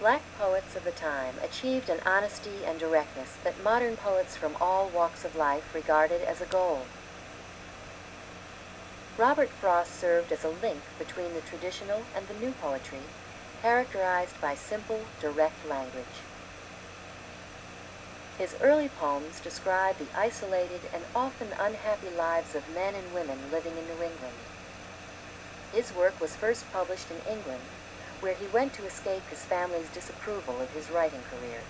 Black poets of the time achieved an honesty and directness that modern poets from all walks of life regarded as a goal. Robert Frost served as a link between the traditional and the new poetry, characterized by simple, direct language. His early poems describe the isolated and often unhappy lives of men and women living in New England. His work was first published in England, where he went to escape his family's disapproval of his writing career.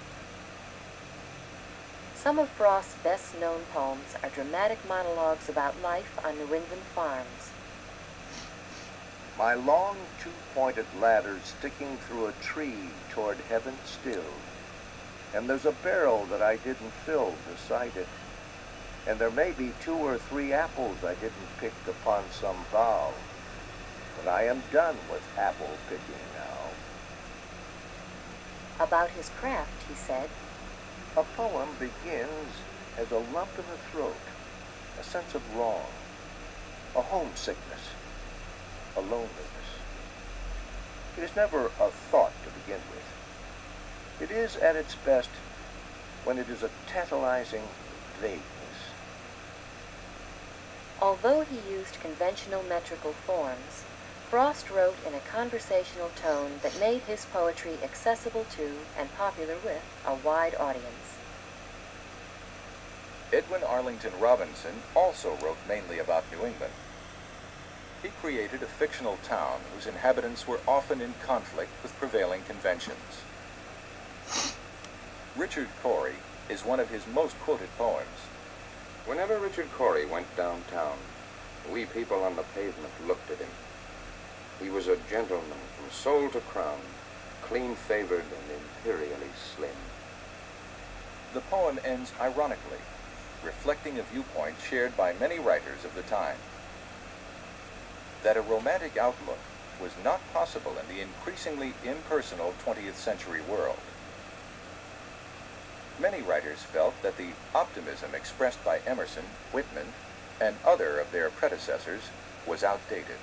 Some of Frost's best-known poems are dramatic monologues about life on New England farms. My long two-pointed ladder's sticking through a tree toward heaven still, and there's a barrel that I didn't fill beside it, and there may be 2 or 3 apples I didn't pick upon some bough, but I am done with apple picking now. About his craft, he said, A poem begins as a lump in the throat, a sense of wrong, a homesickness, a loneliness. It is never a thought to begin with. It is at its best when it is a tantalizing vagueness. Although he used conventional metrical forms, Frost wrote in a conversational tone that made his poetry accessible to and popular with a wide audience. Edwin Arlington Robinson also wrote mainly about New England. He created a fictional town whose inhabitants were often in conflict with prevailing conventions. Richard Cory is one of his most quoted poems. Whenever Richard Cory went downtown, we people on the pavement looked at him. He was a gentleman from sole to crown, clean-favored and imperially slim. The poem ends ironically, reflecting a viewpoint shared by many writers of the time. That a romantic outlook was not possible in the increasingly impersonal 20th century world. Many writers felt that the optimism expressed by Emerson, Whitman, and other of their predecessors was outdated.